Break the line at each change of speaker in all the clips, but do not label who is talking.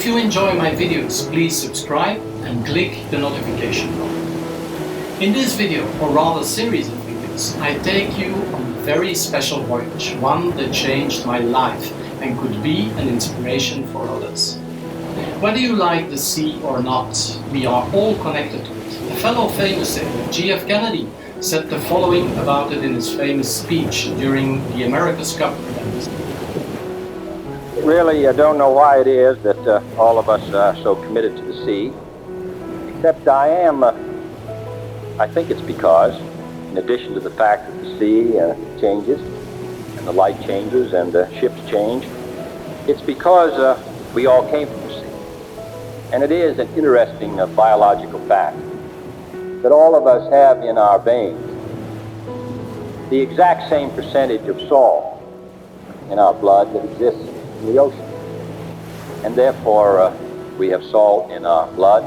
If you enjoy my videos, please subscribe and click the notification bell. In this video, or rather series of videos, I take you on a very special voyage, one that changed my life and could be an inspiration for others. Whether you like the sea or not, we are all connected to it. A fellow famous sailor, Geoff said the following about it in his famous speech during the America's Cup event.
Really, I don't know why it is that all of us are so committed to the sea, except I think it's because, in addition to the fact that the sea changes, and the light changes, and the ships change, it's because we all came from the sea. And it is an interesting biological fact that all of us have in our veins the exact same percentage of salt in our blood that exists in the ocean. And therefore, we have salt in our blood,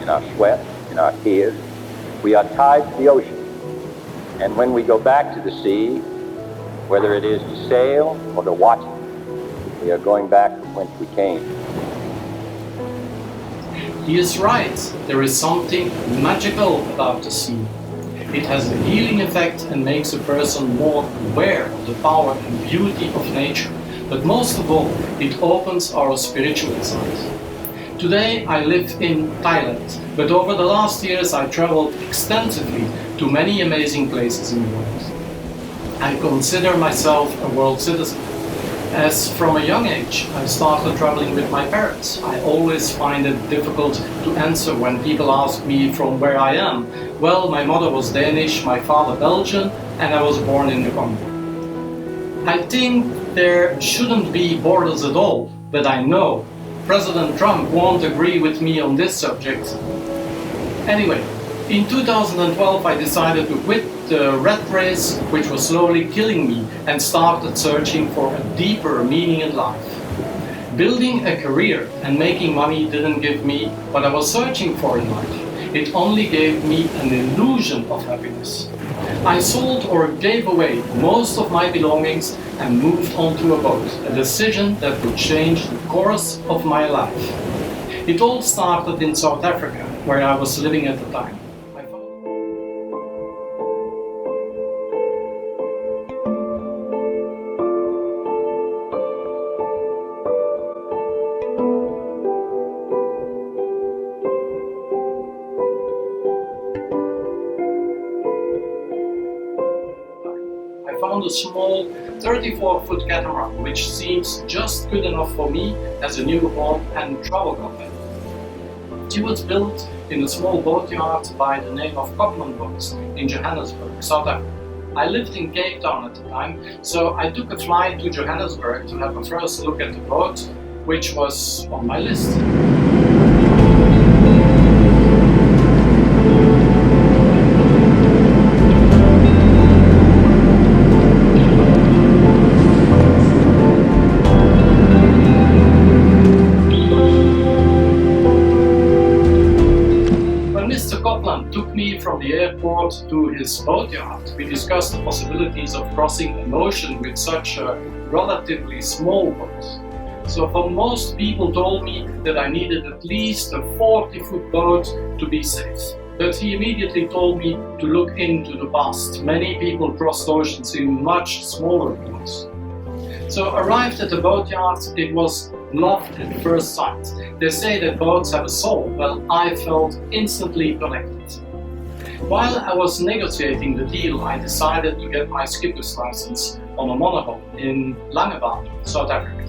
in our sweat, in our tears. We are tied to the ocean. And when we go back to the sea, whether it is to sail or to watch it, we are going back from whence we came.
He is right. There is something magical about the sea. It has a healing effect and makes a person more aware of the power and beauty of nature. But most of all, it opens our spiritual side. Today I live in Thailand, but over the last years I traveled extensively to many amazing places in the world. I consider myself a world citizen. As from a young age I started traveling with my parents. I always find it difficult to answer when people ask me from where I am. Well, my mother was Danish, my father Belgian, and I was born in the Congo. I think there shouldn't be borders at all, but I know President Trump won't agree with me on this subject. Anyway, in 2012 I decided to quit the rat race, which was slowly killing me, and started searching for a deeper meaning in life. Building a career and making money didn't give me what I was searching for in life. It only gave me an illusion of happiness. I sold or gave away most of my belongings and moved onto a boat, a decision that would change the course of my life. It all started in South Africa, where I was living at the time. I found a small 34-foot catamaran, which seems just good enough for me as a new home and travel company. It was built in a small boatyard by the name of Copland Boats in Johannesburg, South Africa. I lived in Cape Town at the time, so I took a flight to Johannesburg to have a first look at the boat, which was on my list. Took me from the airport to his boatyard. We discussed the possibilities of crossing an ocean with such a relatively small boat. So for most people told me that I needed at least a 40-foot boat to be safe. But he immediately told me to look into the past. Many people crossed oceans in much smaller boats. So arrived at the boatyard, it was love at first sight. They say that boats have a soul. Well, I felt instantly connected. While I was negotiating the deal, I decided to get my skipper's license on a monohull in Vaaldam, South Africa.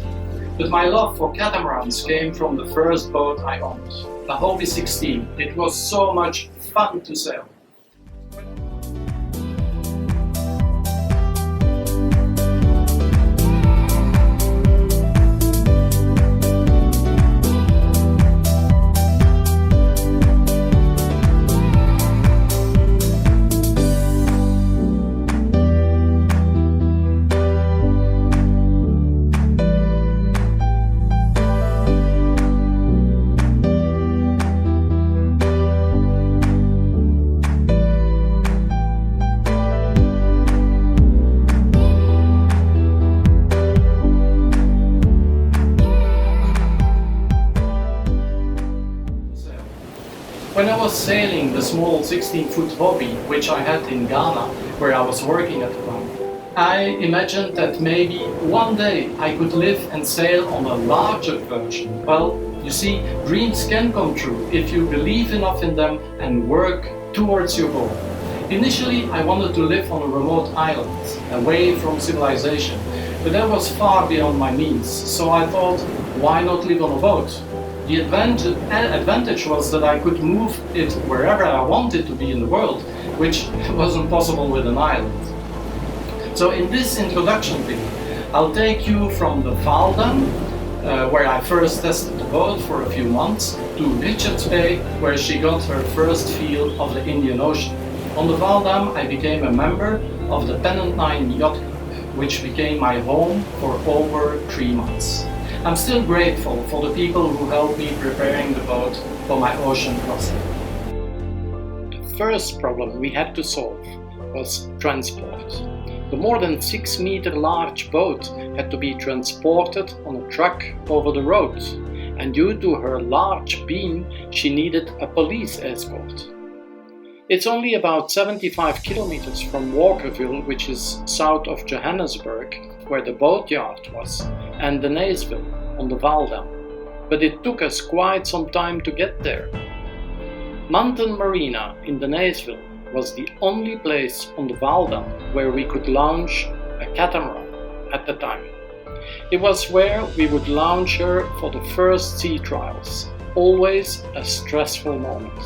But my love for catamarans came from the first boat I owned, the Hobie 16. It was so much fun to sail. was sailing the small 16-foot hobby which I had in Ghana, where I was working at the time, I imagined that maybe one day I could live and sail on a larger version. Well, you see, dreams can come true if you believe enough in them and work towards your goal. Initially, I wanted to live on a remote island, away from civilization, but that was far beyond my means, so I thought, why not live on a boat? The advantage was that I could move it wherever I wanted to be in the world, which wasn't possible with an island. So in this introduction video, I'll take you from the Vaaldam, where I first tested the boat for a few months, to Richards Bay, where she got her first feel of the Indian Ocean. On the Vaaldam, I became a member of the Pennant Yacht Club, which became my home for over 3 months. I'm still grateful for the people who helped me preparing the boat for my ocean crossing. The first problem we had to solve was transport. The more than 6-meter large boat had to be transported on a truck over the road, and due to her large beam, she needed a police escort. It's only about 75 kilometers from Walkerville, which is south of Johannesburg, where the boat yard was, and the Naysville on the Vaaldam, but it took us quite some time to get there. Mountain Marina in the Naysville was the only place on the Vaaldam where we could launch a catamaran at the time. It was where we would launch her for the first sea trials, always a stressful moment.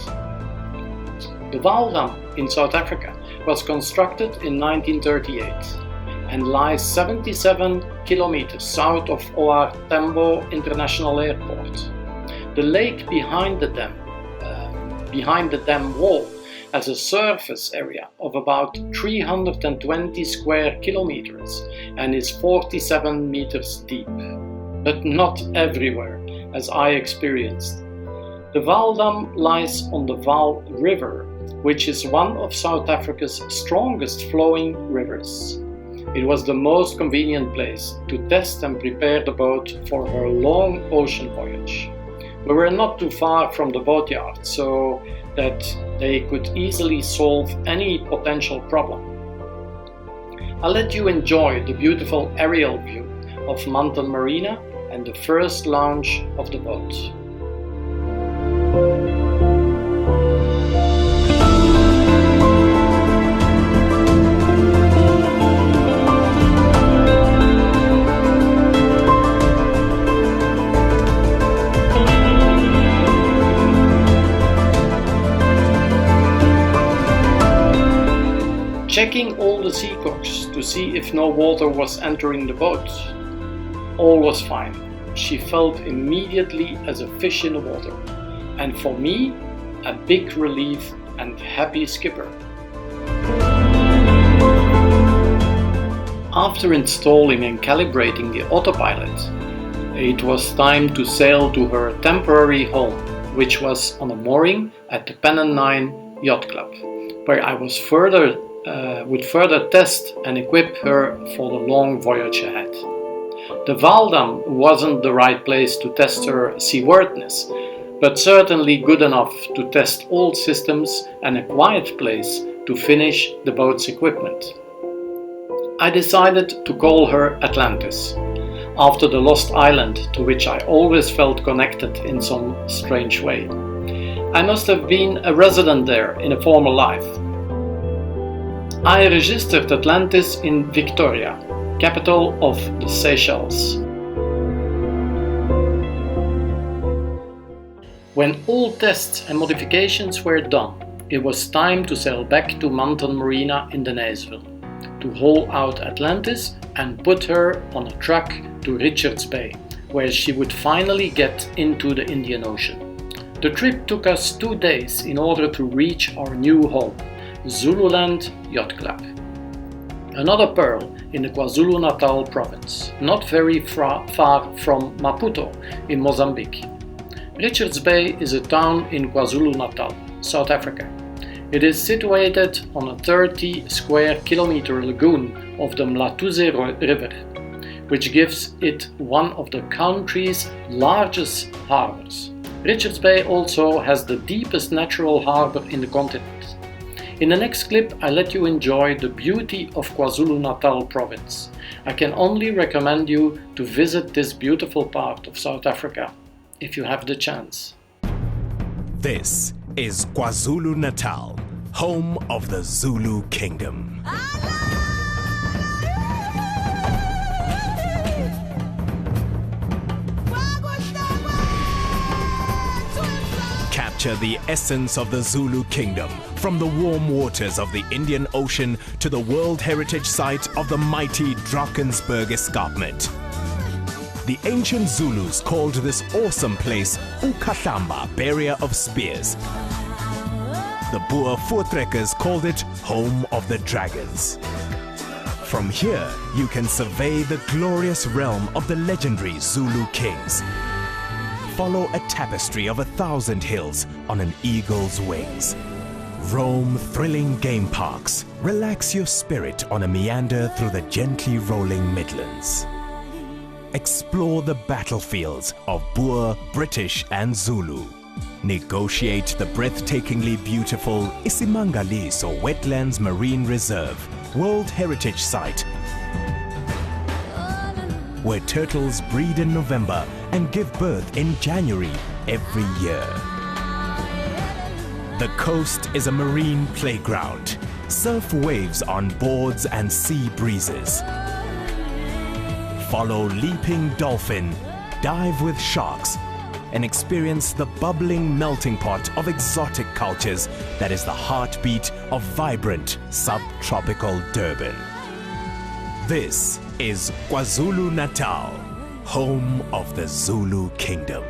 The Vaaldam in South Africa was constructed in 1938 and lies 77 kilometers south of OR Tambo International Airport. The lake behind the dam wall has a surface area of about 320 square kilometers and is 47 meters deep, but not everywhere, as I experienced. The Vaaldam lies on the Vaal River, which is one of South Africa's strongest flowing rivers. It was the most convenient place to test and prepare the boat for her long ocean voyage. We were not too far from the boatyard, so that they could easily solve any potential problem. I'll let you enjoy the beautiful aerial view of Mountain Marina and the first launch of the boat. Checking all the seacocks to see if no water was entering the boat. All was fine. She felt immediately as a fish in the water, and for me, a big relief and happy skipper. After installing and calibrating the autopilot, it was time to sail to her temporary home, which was on a mooring at the Pennant Yacht Club, where I was would further test and equip her for the long voyage ahead. The Vaaldam wasn't the right place to test her seaworthiness, but certainly good enough to test all systems and a quiet place to finish the boat's equipment. I decided to call her Atlantis, after the lost island to which I always felt connected in some strange way. I must have been a resident there in a former life. I registered Atlantis in Victoria, capital of the Seychelles. When all tests and modifications were done, it was time to sail back to Mountain Marina in the Naysville, to haul out Atlantis and put her on a truck to Richards Bay, where she would finally get into the Indian Ocean. The trip took us 2 days in order to reach our new home, Zululand Yacht Club. Another pearl in the KwaZulu-Natal province, not very far from Maputo in Mozambique. Richards Bay is a town in KwaZulu-Natal, South Africa. It is situated on a 30 square kilometer lagoon of the Mlatuze River, which gives it one of the country's largest harbors. Richards Bay also has the deepest natural harbour in the continent. In the next clip I let you enjoy the beauty of KwaZulu-Natal province. I can only recommend you to visit this beautiful part of South Africa, if you have the chance.
This is KwaZulu-Natal, home of the Zulu Kingdom. Capture the essence of the Zulu Kingdom, from the warm waters of the Indian Ocean to the World Heritage Site of the mighty Drakensberg Escarpment. The ancient Zulus called this awesome place Ukahlamba, Barrier of Spears. The Boer voortrekkers called it Home of the Dragons. From here, you can survey the glorious realm of the legendary Zulu kings. Follow a tapestry of 1,000 hills on an eagle's wings. Roam thrilling game parks. Relax your spirit on a meander through the gently rolling Midlands. Explore the battlefields of Boer, British and Zulu. Negotiate the breathtakingly beautiful Isimangaliso Wetlands Marine Reserve, World Heritage Site, where turtles breed in November and give birth in January every year. The coast is a marine playground. Surf waves on boards and sea breezes. Follow leaping dolphin, dive with sharks, and experience the bubbling melting pot of exotic cultures that is the heartbeat of vibrant subtropical Durban. This is KwaZulu-Natal, home of the Zulu Kingdom.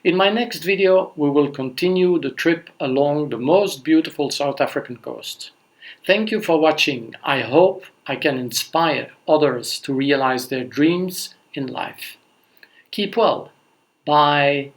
In my next video, we will continue the trip along the most beautiful South African coast. Thank you for watching. I hope I can inspire others to realize their dreams in life. Keep well. Bye.